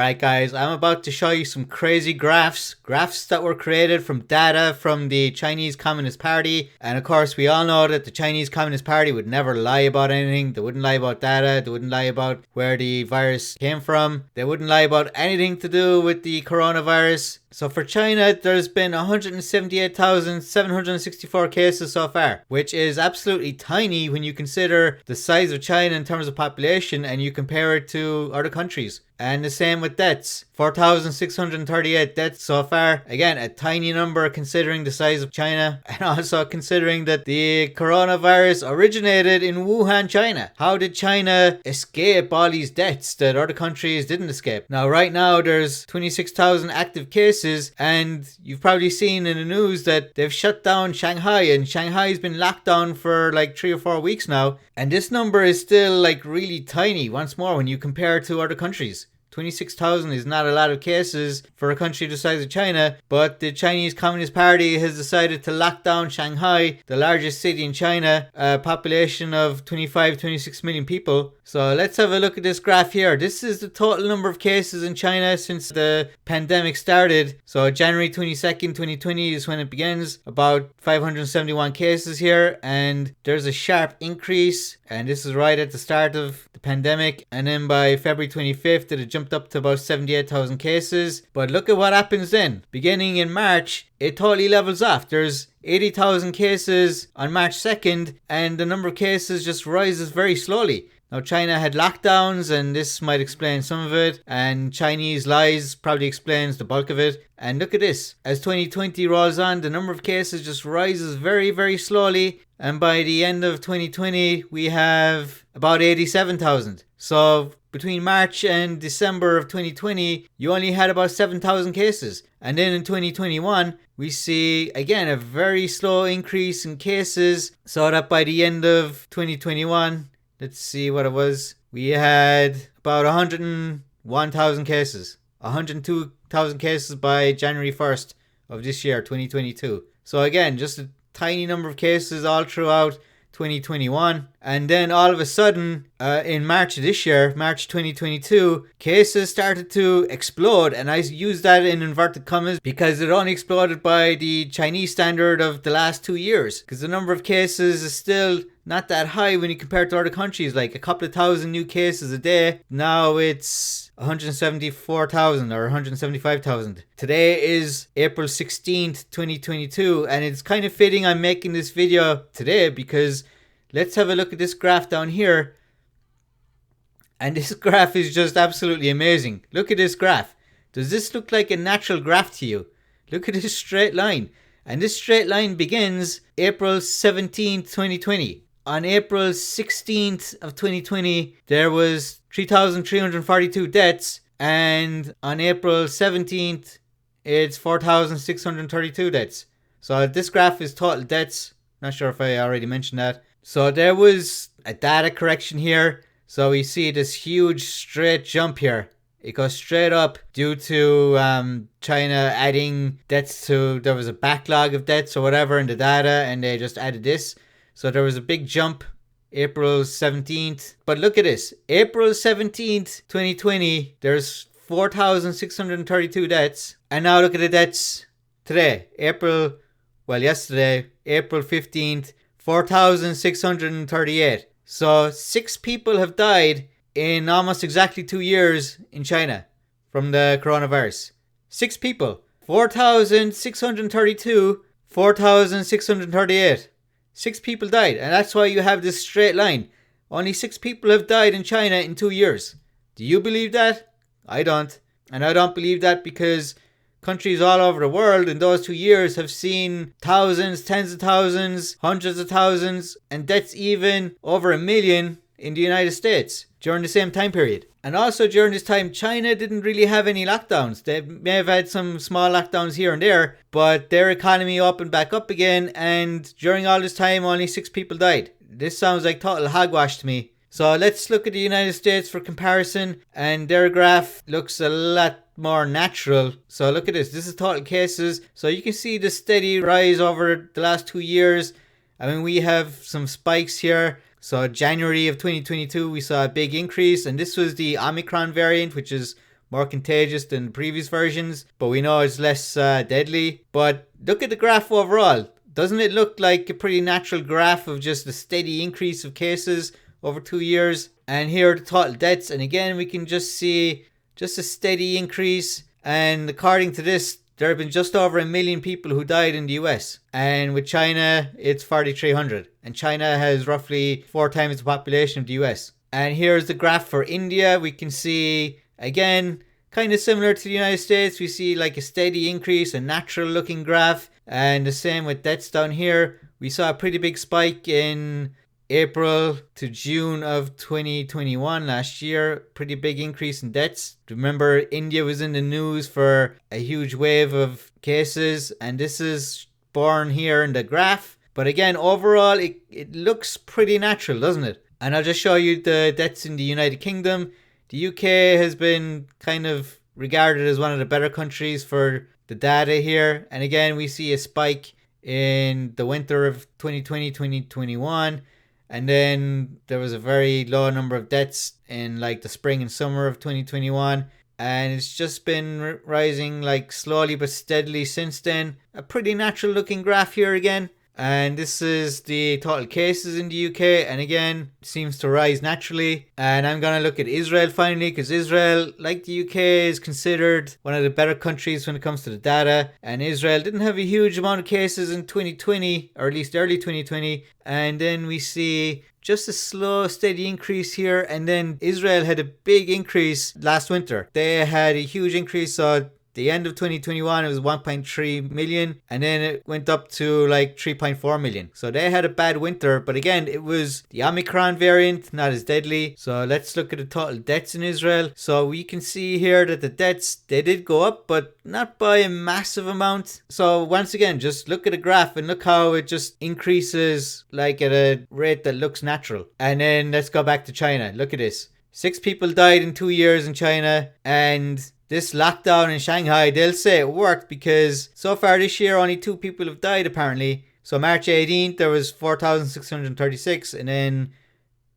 Alright guys, I'm about to show you some crazy graphs that were created from data from the Chinese Communist Party. And of course we all know that the Chinese Communist Party would never lie about anything. They wouldn't lie about data, they wouldn't lie about where the virus came from, they wouldn't lie about anything to do with the coronavirus. So for China, there's been 178,764 cases so far, which is absolutely tiny when you consider the size of China in terms of population and you compare it to other countries. And the same with deaths. 4,638 deaths so far. Again, a tiny number considering the size of China, and also considering that the coronavirus originated in Wuhan, China. How did China escape all these deaths that other countries didn't escape? Now, right now, there's 26,000 active cases, and you've probably seen in the news that they've shut down Shanghai, and Shanghai's been locked down for like 3 or 4 weeks now. And this number is still like really tiny once more when you compare it to other countries. 26,000 is not a lot of cases for a country the size of China, but the Chinese Communist Party has decided to lock down Shanghai, the largest city in China, a population of 26 million people. So let's have a look at this graph here. This is the total number of cases in China since the pandemic started. So January 22nd, 2020 is when it begins. About 571 cases here, and there's a sharp increase, and this is right at the start of the pandemic. And then by February 25th, it jumped up to about 78,000 cases. But look at what happens then. Beginning in March, it totally levels off. There's 80,000 cases on March 2nd, and the number of cases just rises very slowly. Now, China had lockdowns, and this might explain some of it, and Chinese lies probably explains the bulk of it. And look at this. As 2020 rolls on, the number of cases just rises very, very slowly, and by the end of 2020, we have about 87,000. So between March and December of 2020, you only had about 7,000 cases. And then in 2021, we see again a very slow increase in cases, so that by the end of 2021, let's see what it was, we had about 101,000 cases. 102,000 cases by January 1st of this year, 2022. So again, just a tiny number of cases all throughout 2021, and then all of a sudden in March of this year, March 2022, cases started to explode, and I use that in inverted commas because it only exploded by the Chinese standard of the last 2 years, because the number of cases is still not that high when you compare it to other countries, like a couple of thousand new cases a day. Now it's 174,000 or 175,000. Today is April 16th, 2022, and it's kind of fitting I'm making this video today because let's have a look at this graph down here. And this graph is just absolutely amazing. Look at this graph. Does this look like a natural graph to you? Look at this straight line. And this straight line begins April 17th, 2020. On April 16th of 2020, there was 3,342 deaths. And on April 17th, it's 4,632 deaths. So this graph is total deaths. Not sure if I already mentioned that. So there was a data correction here. So we see this huge straight jump here. It goes straight up due to China adding deaths to, there was a backlog of deaths or whatever in the data, and they just added this. So there was a big jump April 17th. But look at this. April 17th, 2020, there's 4,632 deaths. And now look at the deaths today. Yesterday, April 15th, 4,638. So 6 people have died in almost exactly 2 years in China from the coronavirus. 6 people. 4,632, 4,638. 6 people died, and that's why you have this straight line. Only 6 people have died in China in 2 years. Do you believe that? I don't. And I don't believe that because countries all over the world in those 2 years have seen thousands, tens of thousands, hundreds of thousands, and deaths even over 1 million in the United States during the same time period. And also during this time, China didn't really have any lockdowns. They may have had some small lockdowns here and there, but their economy opened back up again, and during all this time, only 6 people died. This sounds like total hogwash to me. So let's look at the United States for comparison, and their graph looks a lot more natural. So look at this. This is total cases. So you can see the steady rise over the last 2 years. I mean, we have some spikes here. So January of 2022, we saw a big increase, and this was the Omicron variant, which is more contagious than the previous versions, but we know it's less deadly. But look at the graph overall. Doesn't it look like a pretty natural graph of just a steady increase of cases over 2 years? And here are the total deaths. And again, we can just see just a steady increase. And according to this, there have been just over 1 million people who died in the US. And with China, it's 4,300. And China has roughly 4 times the population of the US. And here's the graph for India. We can see, again, kind of similar to the United States. We see like a steady increase, a natural looking graph. And the same with deaths down here. We saw a pretty big spike in April to June of 2021 last year. Pretty big increase in deaths. Remember, India was in the news for a huge wave of cases. And this is born here in the graph. But again, overall, it looks pretty natural, doesn't it? And I'll just show you the deaths in the United Kingdom. The UK has been kind of regarded as one of the better countries for the data here. And again, we see a spike in the winter of 2020-2021. And then there was a very low number of deaths in like the spring and summer of 2021. And it's just been rising like slowly but steadily since then. A pretty natural looking graph here again. And this is the total cases in the UK, and again, it seems to rise naturally. And I'm going to look at Israel finally, because Israel, like the UK, is considered one of the better countries when it comes to the data. And Israel didn't have a huge amount of cases in 2020, or at least early 2020. And then we see just a slow, steady increase here. And then Israel had a big increase last winter. They had a huge increase, so the end of 2021 it was 1.3 million, and then it went up to like 3.4 million. So they had a bad winter, but again, it was the Omicron variant, not as deadly. So let's look at the total deaths in Israel. So we can see here that the deaths, they did go up, but not by a massive amount. So once again, just look at the graph and look how it just increases like at a rate that looks natural. And then let's go back to China. Look at this. 6 people died in 2 years in China, and this lockdown in Shanghai, they'll say it worked because so far this year only 2 people have died apparently. So March 18th there was 4,636, and then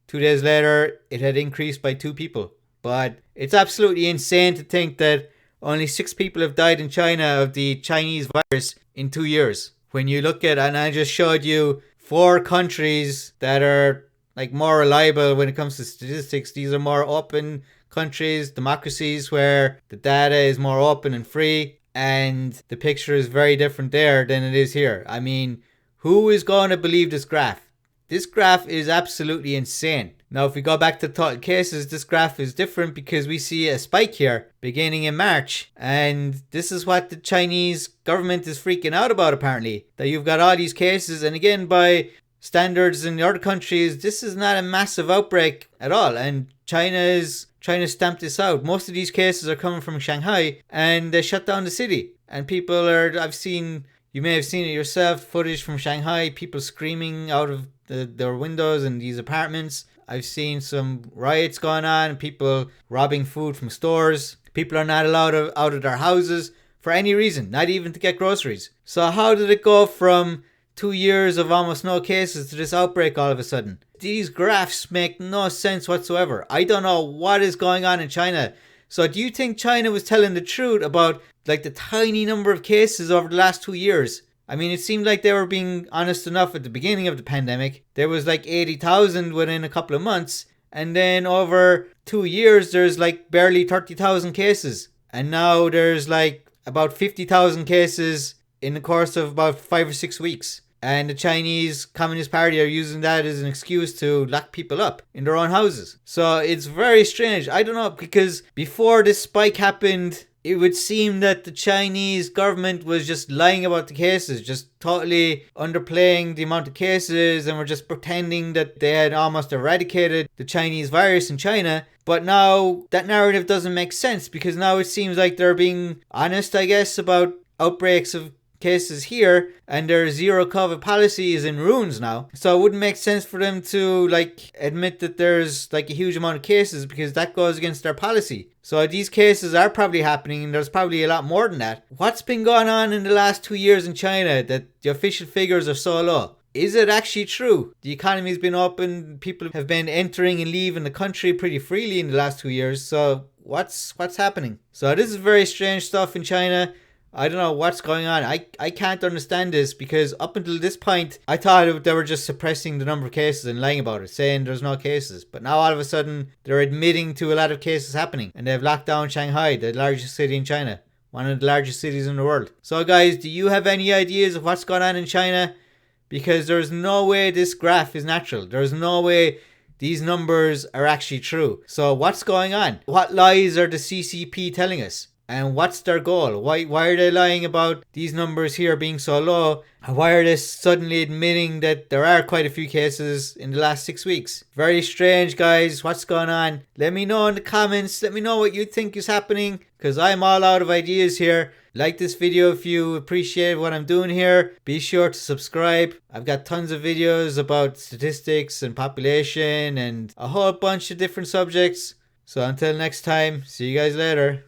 2 days later it had increased by 2 people. But it's absolutely insane to think that only 6 people have died in China of the Chinese virus in 2 years. When you look at, and I just showed you 4 countries that are like more reliable when it comes to statistics. These are more open countries, democracies where the data is more open and free, and the picture is very different there than it is here. I mean, who is going to believe this graph? This graph is absolutely insane. Now, if we go back to total cases, this graph is different because we see a spike here beginning in March. And this is what the Chinese government is freaking out about apparently. That you've got all these cases, and again, by standards in the other countries, this is not a massive outbreak at all. And China is trying to stamp this out. Most of these cases are coming from Shanghai, and they shut down the city. And people are, you may have seen it yourself, footage from Shanghai, people screaming out of their windows in these apartments. I've seen some riots going on, people robbing food from stores. People are not allowed out of their houses for any reason, not even to get groceries. So how did it go from 2 years of almost no cases to this outbreak all of a sudden? These graphs make no sense whatsoever. I don't know what is going on in China. So do you think China was telling the truth about like the tiny number of cases over the last 2 years? I mean, it seemed like they were being honest enough at the beginning of the pandemic. There was like 80,000 within a couple of months. And then over 2 years, there's like barely 30,000 cases. And now there's like about 50,000 cases in the course of about 5 or 6 weeks. And the Chinese Communist Party are using that as an excuse to lock people up in their own houses. So it's very strange. I don't know, because before this spike happened, it would seem that the Chinese government was just lying about the cases, just totally underplaying the amount of cases, and were just pretending that they had almost eradicated the Chinese virus in China. But now that narrative doesn't make sense, because now it seems like they're being honest, I guess, about outbreaks of cases here, and their zero COVID policy is in ruins now. So it wouldn't make sense for them to like admit that there's like a huge amount of cases, because that goes against their policy. So these cases are probably happening, and there's probably a lot more than that. What's been going on in the last 2 years in China that the official figures are so low? Is it actually true? The economy's been open, people have been entering and leaving the country pretty freely in the last 2 years. So what's happening? So this is very strange stuff in China. I don't know what's going on. I can't understand this, because up until this point, I thought they were just suppressing the number of cases and lying about it, saying there's no cases. But now all of a sudden, they're admitting to a lot of cases happening. And they've locked down Shanghai, the largest city in China. One of the largest cities in the world. So guys, do you have any ideas of what's going on in China? Because there's no way this graph is natural. There's no way these numbers are actually true. So what's going on? What lies are the CCP telling us? And what's their goal? Why are they lying about these numbers here being so low? And why are they suddenly admitting that there are quite a few cases in the last 6 weeks? Very strange, guys. What's going on? Let me know in the comments. Let me know what you think is happening, because I'm all out of ideas here. Like this video if you appreciate what I'm doing here. Be sure to subscribe. I've got tons of videos about statistics and population and a whole bunch of different subjects. So until next time, see you guys later.